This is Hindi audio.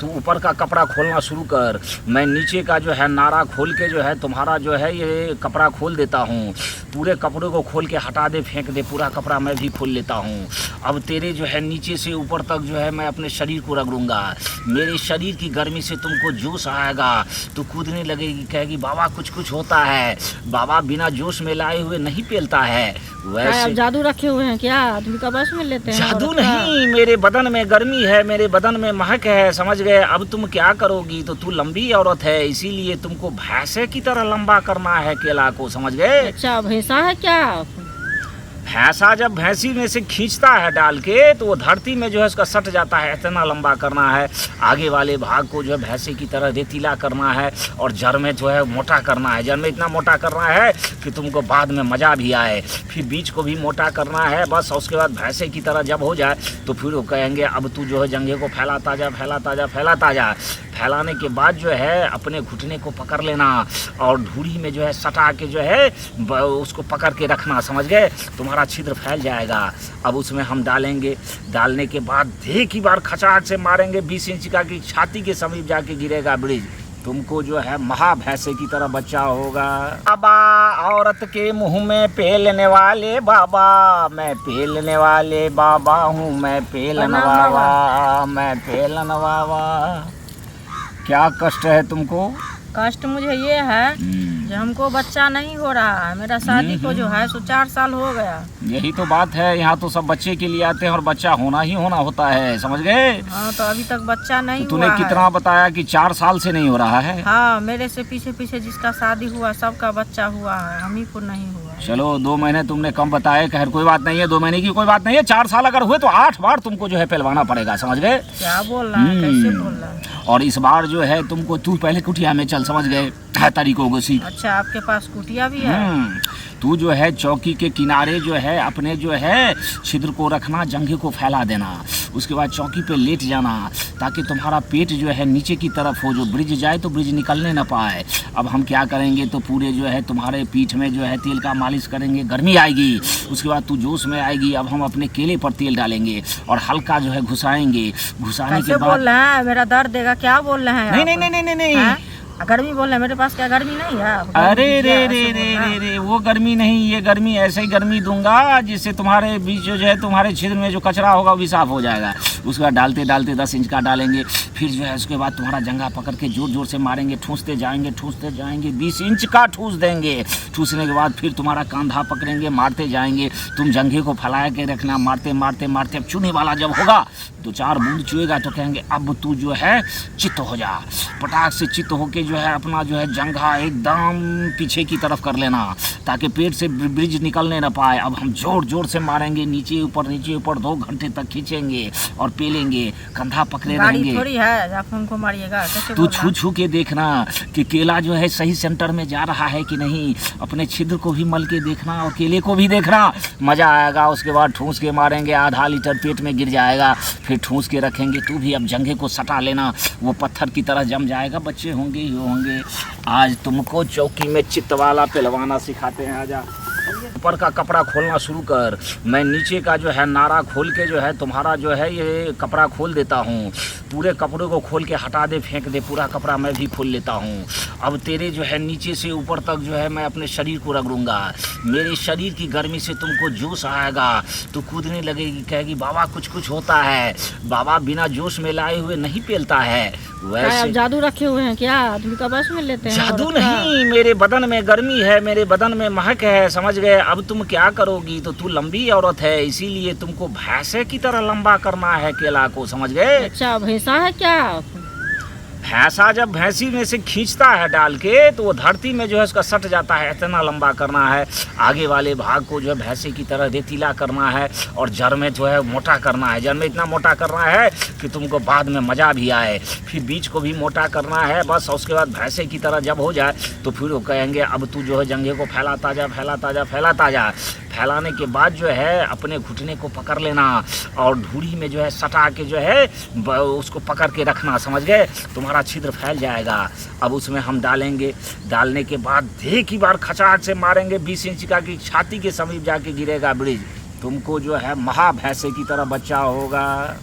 तू ऊपर का कपड़ा खोलना शुरू कर, मैं नीचे का जो है नारा खोल के जो है तुम्हारा जो है ये कपड़ा खोल देता हूँ। पूरे कपड़े को खोल के हटा दे, फेंक दे, पूरा कपड़ा मैं भी खोल लेता हूँ। अब तेरे जो है नीचे से ऊपर तक जो है मैं अपने शरीर को रगड़ूंगा। मेरे शरीर की गर्मी से तुमको जोश आएगा, तू कूदने लगेगी, कहेगी बाबा कुछ कुछ होता है। बाबा बिना जोश में लाए हुए नहीं पेलता है। वैसे जादू रखे हुए हैं क्या? आदमी का बस में लेते हैं? जादू नहीं, मेरे बदन में गर्मी है, मेरे बदन में महक है, समझ गए। अब तुम क्या करोगी, तो तू लंबी औरत है, इसीलिए तुमको भैंसे की तरह लंबा करना है केला को, समझ गए। अच्छा भैंसा है क्या? भैंसा जब भैंसी में से खींचता है डाल के तो वो धरती में जो है उसका सट जाता है। इतना लंबा करना है, आगे वाले भाग को जो है भैंसे की तरह रेतीला करना है और जड़ में जो है मोटा करना है। जड़ में इतना मोटा करना है कि तुमको बाद में मज़ा भी आए। फिर बीच को भी मोटा करना है बस। उसके बाद भैंसे की तरह जब हो जाए तो फिर वो कहेंगे अब तू जो है जंघे को फैलाता जा, फैलाता जा, फैलाता जा। फैलाने के बाद जो है अपने घुटने को पकड़ लेना और ढूढ़ी में जो है सटा के जो है उसको पकड़ के रखना, समझ गए। तुम्हारा छिद्र फैल जाएगा। अब उसमें हम डालेंगे, डालने के बाद एक ही बार खचाक से मारेंगे 20 इंच का कि छाती के समीप जाके गिरेगा ब्रिज। तुमको जो है महा भैंसे की तरह बच्चा होगा। बाबा औरत के मुंह में पेलने वाले बाबा, मैं पेलने वाले बाबा हूँ, मैं पेलन बाबा, मैं पेलन बाबा। क्या कष्ट है तुमको? कष्ट मुझे ये है कि हमको बच्चा नहीं हो रहा है। मेरा शादी को जो है 4 साल हो गया। यही तो बात है, यहाँ तो सब बच्चे के लिए आते हैं और बच्चा होना ही होना होता है, समझ गए। हाँ तो अभी तक बच्चा नहीं तूने हुआ कितना बताया कि 4 साल से नहीं हो रहा है? हाँ मेरे से पीछे पीछे जिसका शादी हुआ सबका बच्चा हुआ है, हम ही को नहीं हुआ। चलो 2 महीने तुमने कम बताए, खैर कोई बात नहीं है, 2 महीने की कोई बात नहीं है। 4 साल अगर हुए तो 8 बार तुमको जो है पहलवाना पड़ेगा, समझ गए। क्या बोल रहा है, कैसे बोल रहा है? और इस बार जो है तुमको, तू पहले कुटिया में चल, समझ गए, तरीकों को सीख। अच्छा आपके पास कुटिया भी है? तू जो है चौकी के किनारे जो है अपने जो है छिद्र को रखना, जंघे को फैला देना। उसके बाद चौकी पे लेट जाना ताकि तुम्हारा पेट जो है नीचे की तरफ हो, जो ब्रिज जाए तो ब्रिज निकलने ना पाए। अब हम क्या करेंगे तो पूरे जो है तुम्हारे पीठ में जो है तेल का मालिश करेंगे, गर्मी आएगी। उसके बाद तू जोश में आएगी। अब हम अपने केले पर तेल डालेंगे और हल्का जो है घुसाएंगे। घुसाने के बाद बोल रहे हैं मेरा दर्द देगा, क्या बोल रहे हैं? नहीं नहीं नहीं नहीं नहीं, गर्मी बोल रहे हैं। मेरे पास क्या गर्मी नहीं है? अरे रे रे रे रे रे, वो गर्मी नहीं, ये गर्मी ऐसे ही गर्मी दूंगा जिससे तुम्हारे बीच जो है तुम्हारे छिद्र में जो कचरा होगा वो भी साफ हो जाएगा। उसके बाद डालते डालते 10 इंच का डालेंगे। फिर जो है उसके बाद तुम्हारा जंघा पकड़ के जोर जोर से मारेंगे, ठूसते जाएंगे 20 इंच का ठूस देंगे। ठूसने के बाद फिर तुम्हारा कंधा पकड़ेंगे, मारते जाएंगे। तुम जंघे को फैला के रखना, मारते मारते मारते। अब चूने वाला जब होगा 2-4 बूंद चुएगा तो कहेंगे अब तू जो है चित्त हो जा। पटाख से चित्त होके जो है अपना जो है जंघा एकदम पीछे की तरफ कर लेना ताकि पेट से ब्रिज निकलने ना पाए। अब हम जोर जोर से मारेंगे, नीचे ऊपर 2 घंटे तक खींचेंगे और पेलेंगे, कंधा पकड़े रहेंगे। थोड़ी है आप हमको मारिएगा। तू छू छू के देखना कि केला जो है सही सेंटर में जा रहा है कि नहीं। अपने छिद्र को भी मल के देखना और केले को भी देखना, मजा आएगा। उसके बाद ठूस के मारेंगे, आधा लीटर पेट में गिर जाएगा। फिर ठूस के रखेंगे। तू भी अब जंघे को सटा लेना, वो पत्थर की तरह जम जाएगा। बच्चे होंगे ही होंगे। आज तुमको चौकी में चित्त वाला पहलवाना सिखाते हैं। आजा, ऊपर का कपड़ा खोलना शुरू कर, मैं नीचे का जो है नारा खोल के जो है तुम्हारा जो है ये कपड़ा खोल देता हूँ। पूरे कपड़े को खोल के हटा दे, फेंक दे, पूरा कपड़ा मैं भी खोल लेता हूँ। अब तेरे जो है नीचे से ऊपर तक जो है मैं अपने शरीर को रगड़ूंगा। मेरे शरीर की गर्मी से तुमको जोश आएगा, तू कूदने लगेगी, कहेगी बाबा कुछ कुछ होता है। बाबा बिना जोश में लाए हुए नहीं पेलता है। वैसे जादू रखे हुए हैं क्या? आदमी का बस में लेते हैं? जादू नहीं, मेरे बदन में गर्मी है, मेरे बदन में महक है, समझ गए। अब तुम क्या करोगी, तो तू लंबी औरत है, इसीलिए तुमको भैंसे की तरह लंबा करना है केला को, समझ गए। अच्छा भैंसा है क्या? भैंसा जब भैंसी में से खींचता है डाल के तो वो धरती में जो है उसका सट जाता है। इतना लंबा करना है, आगे वाले भाग को जो है भैंसे की तरह रेतीला करना है और जड़ में जो है मोटा करना है। जड़ में इतना मोटा करना है कि तुमको बाद में मज़ा भी आए। फिर बीच को भी मोटा करना है बस। उसके बाद भैंसे की तरह जब हो जाए तो फिर वो कहेंगे अब तू जो है जंघे को फैलाता जा, फैलाता जा, फैलाता जा। फैलाने के बाद जो है अपने घुटने को पकड़ लेना और ढूढ़ी में जो है सटा के जो है उसको पकड़ के रखना, समझ गए। तुम्हारा छिद्र फैल जाएगा। अब उसमें हम डालेंगे, डालने के बाद एक ही बार खचाक से मारेंगे 20 इंच का कि छाती के समीप जाके गिरेगा ब्रिज। तुमको जो है महा भैंसे की तरह बच्चा होगा।